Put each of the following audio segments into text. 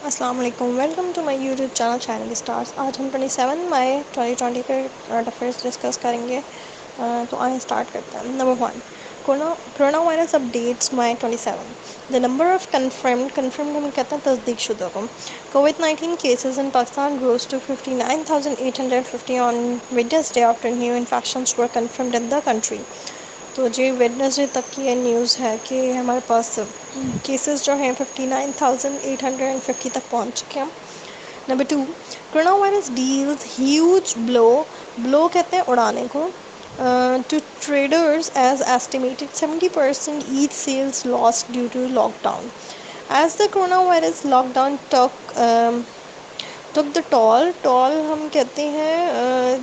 السلام علیکم، welcome to my YouTube channel channel stars. آج ہم 27 مئی 2020 کے کرنٹ افیئرس ڈسکس کریں گے، تو آئیں اسٹارٹ کرتے ہیں۔ Number 1، corona virus updates May 27۔ The number of confirmed ہم کہتے ہیں تصدیق شدہ کو، COVID-19 cases in Pakistan rose to 59,850 on Wednesday after new infections were confirmed in the country۔ تو جی ویڈنسڈے تک کی یہ نیوز ہے کہ ہمارے پاس کیسز جو ہیں 59,850 تک پہنچ چکے ہیں۔ Number 2، corona virus deals huge blow کہتے ہیں اڑانے کو، to traders as estimated 70% each sales loss due to lockdown. As the corona virus lockdown took the toll ہم کہتے ہیں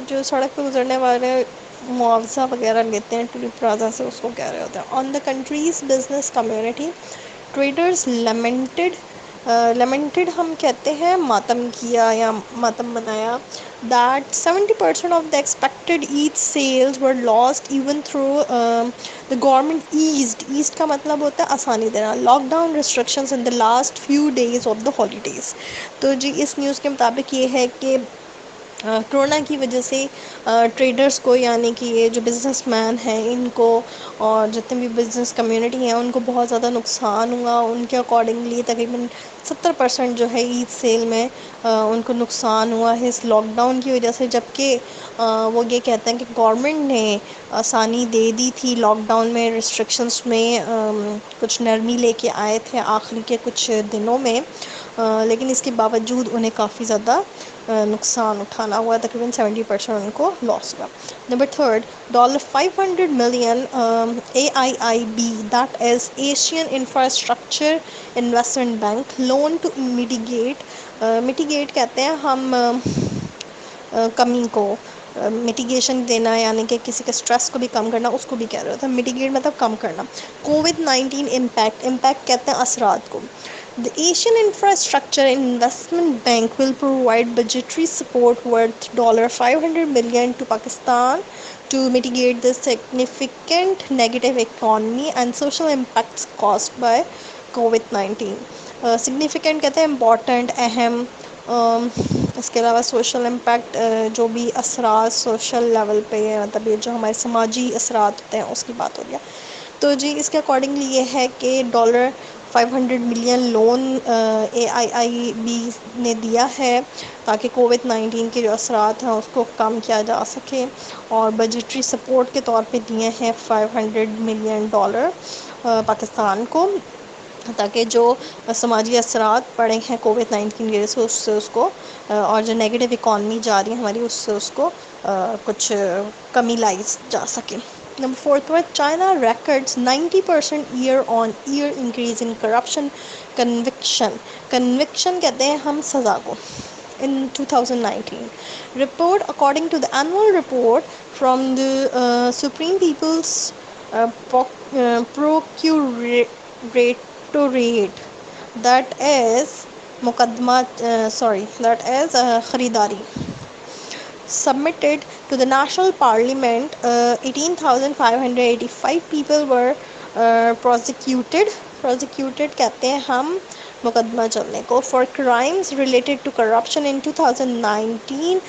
جو سڑک پہ گزرنے والے معاوضہ وغیرہ لیتے ہیں ٹولی پلازا سے، اس کو کہہ رہے ہوتے ہیں۔ On the country's business community, traders lamented ہم کہتے ہیں ماتم کیا یا ماتم منایا، that 70% of the expected each sales were lost even though the government eased کا مطلب ہوتا ہے آسانی دینا، lockdown restrictions in the last few days of the holidays. تو جی اس نیوز کے مطابق یہ ہے کہ کرونا کی وجہ سے ٹریڈرز کو، یعنی کہ یہ جو بزنس مین ہیں ان کو اور جتنے بھی بزنس کمیونٹی ہیں ان کو بہت زیادہ نقصان ہوا۔ ان کے اکارڈنگلی تقریباً 70% جو ہے عید سیل میں ان کو نقصان ہوا ہے اس لاک ڈاؤن کی وجہ سے، جبکہ وہ یہ کہتے ہیں کہ گورنمنٹ نے آسانی دے دی تھی لاک ڈاؤن میں، ریسٹرکشنز میں کچھ نرمی لے کے آئے تھے آخری کے کچھ دنوں میں، لیکن اس کے باوجود انہیں کافی زیادہ نقصان اٹھانا ہوا، تقریباً 70% ان کو لاس ہوا۔ Number 3، $500 million AIIB that is Asian Infrastructure Investment Bank loan to mitigate کہتے ہیں ہم کمی کو، میٹیگیشن دینا یعنی کہ کسی کے اسٹریس کو بھی کم کرنا، اس کو بھی کہہ رہے ہوتے ہیں میٹیگیٹ مطلب کم کرنا۔ COVID-19 امپیکٹ کہتے ہیں اثرات کو۔ The Asian Infrastructure Investment Bank will provide budgetary support worth $500 million to Pakistan to mitigate the significant negative economy and social impacts caused by COVID-19۔ significant کہتے ہیں امپورٹنٹ، اہم، اس کے علاوہ سوشل امپیکٹ جو بھی اثرات سوشل لیول پہ، مطلب یہ جو ہمارے سماجی اثرات ہوتے ہیں اس کی بات ہو رہی ہے۔ تو جی اس کے اکارڈنگلی یہ ہے کہ $500 ملین لون AIIB نے دیا ہے تاکہ COVID-19 کے جو اثرات ہیں اس کو کم کیا جا سکے، اور بجٹری سپورٹ کے طور پہ دیے ہیں $500 ملین پاکستان کو، تاکہ جو سماجی اثرات پڑے ہیں COVID-19 کی وجہ سے اس سے اس کو، اور جو نیگیٹو اکانومی جا رہی ہے ہماری اس سے اس کو کچھ کمی لائی جا سکے۔ Number 4، China records 90% air on air increase in corruption conviction کہتے ہیں ہم سزا کو in 2019 report according to the annual report from the Supreme People's Procuratorate that is خریداری submitted to the National Parliament, 18,585 people were prosecuted کہتے ہیں ہم مقدمہ چلنے کو for crimes related to corruption in 2019،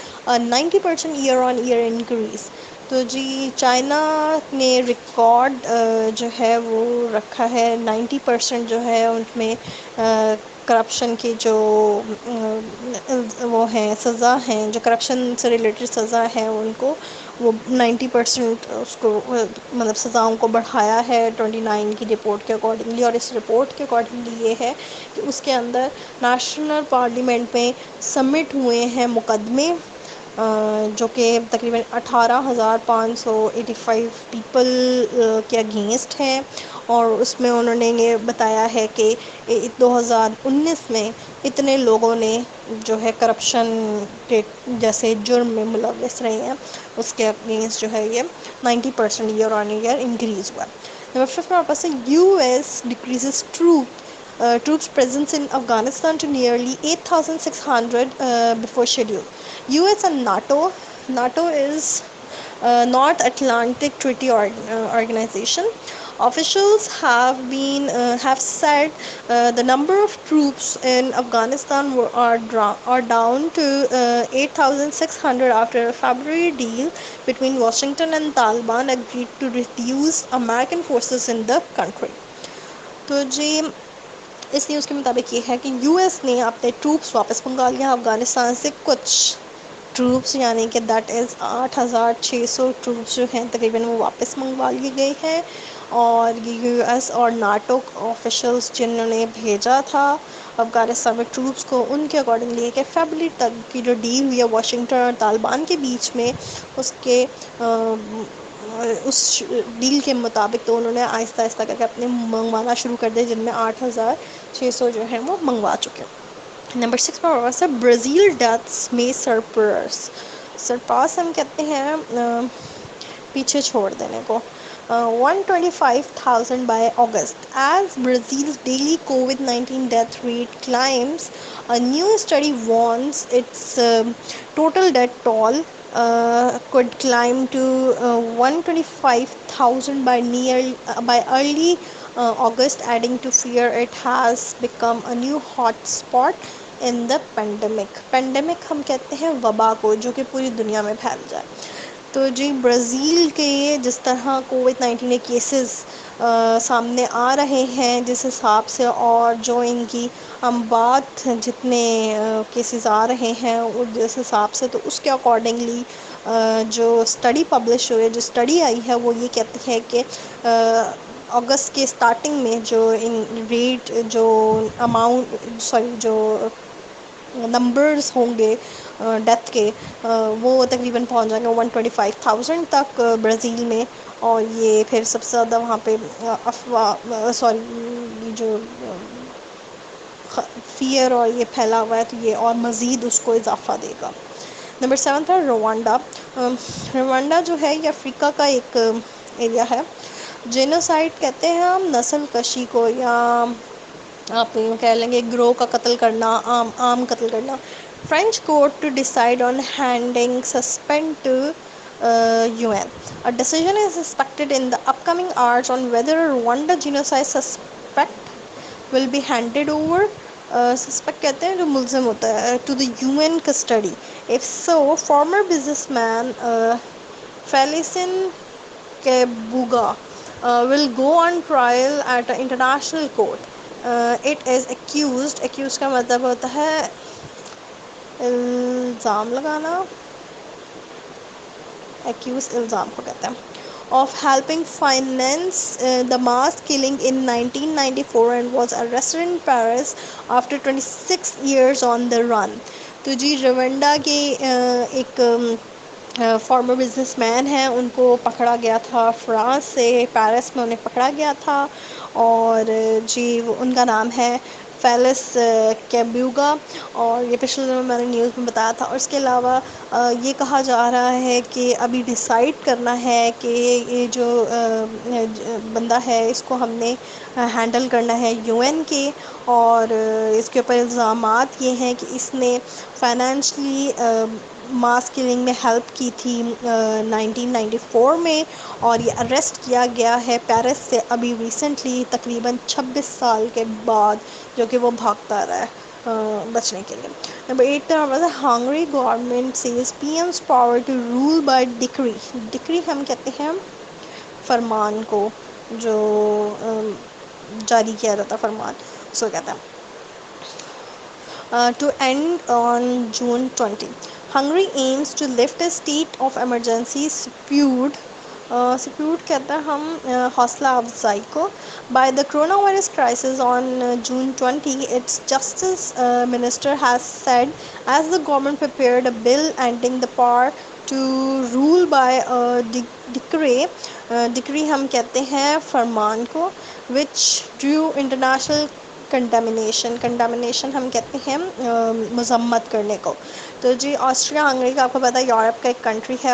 90% year on year increase۔ تو جی China نے record جو ہے وہ رکھا ہے 90% جو ہے ان میں کرپشن کی جو وہ ہیں سزا ہیں، جو کرپشن سے ریلیٹڈ سزا ہے ان کو وہ 90% اس کو مطلب سزاؤں کو بڑھایا ہے 29 کی رپورٹ کے اکارڈنگلی۔ اور اس رپورٹ کے اکارڈنگلی یہ ہے کہ اس کے اندر نیشنل پارلیمنٹ میں سبمٹ ہوئے ہیں مقدمے جو کہ تقریباً 18,585 پیپل کے اگینسٹ ہیں، اور اس میں انہوں نے یہ بتایا ہے کہ 2019 میں اتنے لوگوں نے جو ہے کرپشن کے جیسے جرم میں ملوث رہے ہیں، اس کے اگینسٹ جو ہے یہ 90% ایئر آن ایئر انکریز ہوا۔ نمبر 5 ہمارے پاس ہے US decreases troops presence in Afghanistan to nearly 8,600 before schedule۔ US and NATO is North Atlantic Treaty Organization Officials have said the number of troops in Afghanistan are down to 8,600 after a February deal between Washington and Taliban agreed to reduce American forces in the country. تو جی اس news کے مطابق یہ ہے کہ U S نے اپنے troops واپس منگا لیا افغانستان سے. کچھ ٹروپس یعنی کہ دیٹ از 8,600 ٹروپس جو ہیں تقریباً وہ واپس منگوا لیے گئے ہیں. اور یہ یو ایس اور ناٹو آفیشلس جنہوں نے بھیجا تھا افغانستان میں ٹروپس کو، ان کے اکارڈنگلی ہے کہ فیبرری تک کی جو ڈیل ہوئی ہے واشنگٹن اور طالبان کے بیچ میں، اس ڈیل کے مطابق تو انہوں نے آہستہ آہستہ کر کے اپنے منگوانا شروع کر دیا، جن میں 8,600 جو ہیں وہ منگوا چکے. نمبر 6 پر اور سے برازیل ڈیتھس میں سرپاس ہم کہتے ہیں پیچھے چھوڑ دینے کو. 125,000 by August. As Brazil's daily COVID-19 death rate climbs, a new study warns its total death toll could climb to 125,000 by early August, adding to fear it has become a new hot spot in the pandemic. Pandemic ہم کہتے ہیں وبا کو، جو کہ پوری دنیا میں پھیل جائے. تو جی برازیل کے جس طرح کووڈ-19 کے کیسز سامنے آ رہے ہیں جس حساب سے، اور جو ان کی اموات جتنے کیسز آ رہے ہیں جس حساب سے، تو اس کے اکارڈنگلی جو اسٹڈی پبلش ہوئی ہے، جو اسٹڈی آئی ہے، وہ یہ کہتی ہے کہ اگست کے اسٹارٹنگ میں جو ریٹ جو جو نمبرز ہوں گے ڈیتھ کے، وہ تقریباً پہنچ جائیں گے 125,000 تک برازیل میں. اور یہ پھر سب سے زیادہ وہاں پہ جو فیئر اور یہ پھیلا ہوا ہے، تو یہ اور مزید اس کو اضافہ دے گا. نمبر 7 ہے روانڈا. روانڈا جو ہے یہ افریقہ کا ایک ایریا ہے. جینوسائڈ کہتے ہیں ہم نسل کشی کو، یا آپ کہہ لیں گے گروہ کا قتل کرنا، عام قتل کرنا. French court to decide on handing suspend to UN. A decision is expected in the upcoming hours on whether a Rwanda genocide suspect will be handed over. Suspect کہتے ہیں جو ملزم ہوتا ہے to the UN custody. If so, former businessman Felicien Kabuga will go on trial at an international court. It is accused کا مطلب ہوتا ہے الزام لگانا، الزام کو کہتے ہیں، of helping finance the mass killing in 1994 and was arrested in Paris after 26 years on the run. تو جی روانڈا کے ایک فارمر بزنس مین ہیں، ان کو پکڑا گیا تھا فرانس سے، پیرس میں انہیں پکڑا گیا تھا. اور جی ان کا نام ہے فیلس کیبیوگا، اور یہ پچھلے دنوں میں نے نیوز میں بتایا تھا. اور اس کے علاوہ یہ کہا جا رہا ہے کہ ابھی ڈیسائیڈ کرنا ہے کہ یہ جو بندہ ہے اس کو ہم نے ہینڈل کرنا ہے UN کے. اور اس کے اوپر الزامات یہ ہیں کہ اس نے فائنینشلی ماس کلنگ میں ہیلپ کی تھی 1994 میں، اور یہ اریسٹ کیا گیا ہے پیرس سے ابھی ریسنٹلی تقریباً 26 سال کے بعد، جو کہ وہ بھاگتا رہا ہے بچنے کے لیے. نمبر 8 کا نمبر ہے Hungary government says PM's power to rule by decree. Decree ہم کہتے ہیں فرمان کو، جو جاری کیا جاتا فرمان، اس کو کہتے ہیں. To end on June 20. Hungary aims to lift a state of emergency سپیوٹ کہتے ہیں ہم حوصلہ افزائی کو. By the coronavirus crisis on June 20, its justice minister has said as the government prepared a bill ending the power to rule by a decree ہم کہتے ہیں فرمان کو, which drew international کنڈمنیشن ہم کہتے ہیں مذمت کرنے کو. تو جی آسٹریا ہنگری کا آپ کو پتہ ہے یورپ کا ایک کنٹری ہے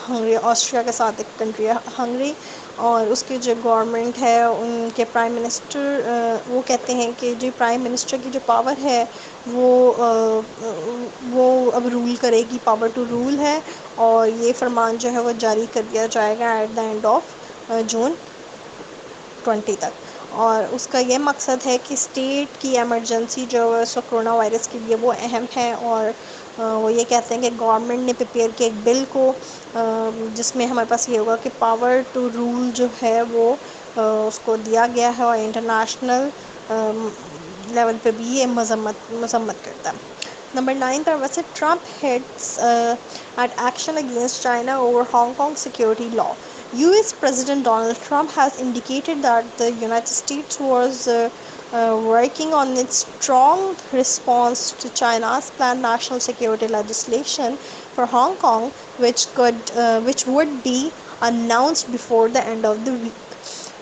ہنگری، آسٹریا کے ساتھ ایک کنٹری ہے ہنگری. اور اس کی جو گورنمنٹ ہے ان کے پرائم منسٹر وہ کہتے ہیں کہ جو پرائم منسٹر کی جو پاور ہے وہ اب رول کرے گی، پاور ٹو رول ہے. اور یہ فرمان جو ہے وہ جاری کر دیا جائے گا at the end of June. 2020 تک، اور اس کا یہ مقصد ہے کہ اسٹیٹ کی ایمرجنسی جو ہے کرونا وائرس کے لیے وہ اہم ہے، اور وہ یہ کہتے ہیں کہ گورنمنٹ نے پریپیئر کیا ایک بل کو جس میں ہمارے پاس یہ ہوگا کہ پاور ٹو رول جو ہے وہ اس کو دیا گیا ہے، اور انٹرنیشنل لیول پہ بھی یہ مذمت کرتا ہے۔ نمبر 9 پر ویسے Trump heads at action against China over Hong Kong security law. US President Donald Trump has indicated that the United States was working on its strong response to China's planned national security legislation for Hong Kong, which would be announced before the end of the week۔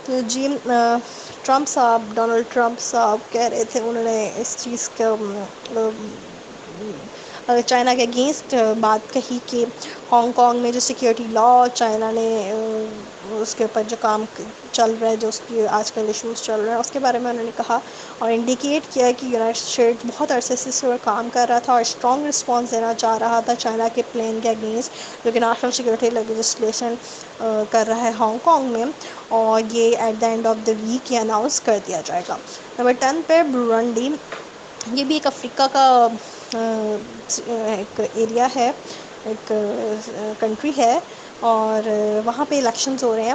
تو جی Donald Trump صاحب کہہ رہے تھے، انہوں نے اس چیز کا China کے اگینسٹ بات کہی کہ ہانگ کانگ میں جو سیکیورٹی لا چائنا نے اس کے اوپر جو کام چل رہا ہے، جو اس کی آج کل ایشوز چل رہے ہیں اس کے بارے میں انہوں نے کہا، اور انڈیکیٹ کیا کہ یونائٹڈ اسٹیٹ بہت عرصے سے اس پر کام کر رہا تھا اور اسٹرانگ رسپانس دینا چاہ رہا تھا چائنا کے پلین کے اگینسٹ جو کہ نیشنل سیکورٹی لیجسلیشن کر رہا ہے ہانگ کانگ میں، اور یہ at the end of the week یہ اناؤنس کر دیا جائے گا۔ نمبر 10 پہ برونڈی، یہ بھی ایک افریقہ کا ایک ایریا ہے، ایک کنٹری ہے، اور وہاں پہ الیکشنز ہو رہے ہیں۔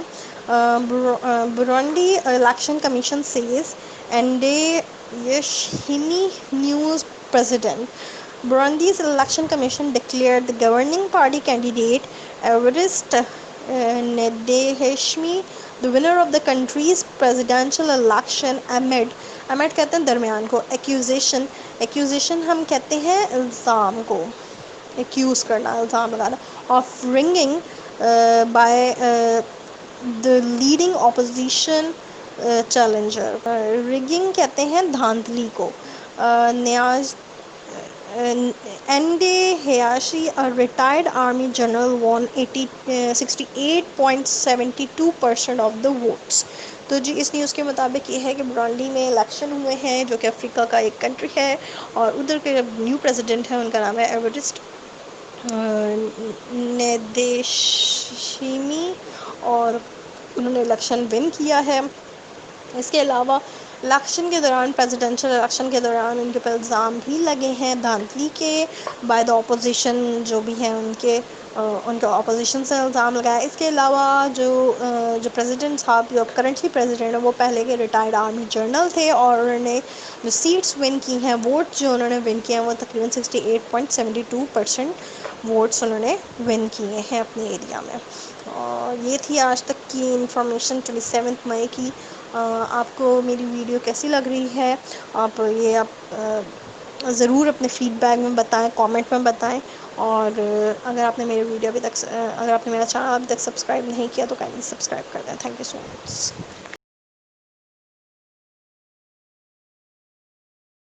Burundi election commission says Ndayishimiye news president Burundi's election commission declared the governing party candidate Evariste Ndayishimiye the winner of the country's presidential election amid کہتے ہیں درمیان کو، ایکوزیشن ہم کہتے ہیں الزام کو، ایکیوز کرنا، الزام لگانا، of rigging by the leading opposition challenger۔ Rigging کہتے ہیں دھاندلی کو۔ نیاز اینڈے ہیاشی retired army general won 68.72% of the votes. تو جی اس نیوز کے مطابق یہ ہے کہ برونڈی میں الیکشن ہوئے ہیں، جو کہ افریقہ کا ایک کنٹری ہے، اور ادھر کے نیو پریزیڈنٹ ہیں، ان کا نام ہے ایورسٹ ندیشیمی، اور انہوں نے الیکشن ون کیا ہے۔ اس کے علاوہ الیکشن کے دوران، پریزیڈنشل الیکشن کے دوران ان کے اوپر الزام بھی لگے ہیں دھاندلی کے بائی دا اپوزیشن، جو بھی ہیں ان کے اپوزیشن سے الزام لگایا۔ اس کے علاوہ جو پریزیڈنٹ صاحب جو کرنٹلی پریزیڈنٹ ہیں وہ پہلے کے ریٹائرڈ آرمی جنرل تھے، اور انہوں نے جو سیٹس ون کی ہیں، ووٹ جو انہوں نے ون کیے ہیں وہ تقریباً 68.72% ووٹس انہوں نے ون کیے ہیں اپنے ایریا میں۔ اور یہ تھی آج تک کی انفارمیشن 27 مئی کی۔ آپ کو میری ویڈیو کیسی لگ رہی ہے؟ آپ ضرور اپنے فیڈ بیک میں بتائیں، کامنٹ میں بتائیں، اور اگر آپ نے میری ویڈیو اگر آپ نے میرا چینل ابھی تک سبسکرائب نہیں کیا تو کائنڈلی سبسکرائب کر دیں۔ Thank you so much.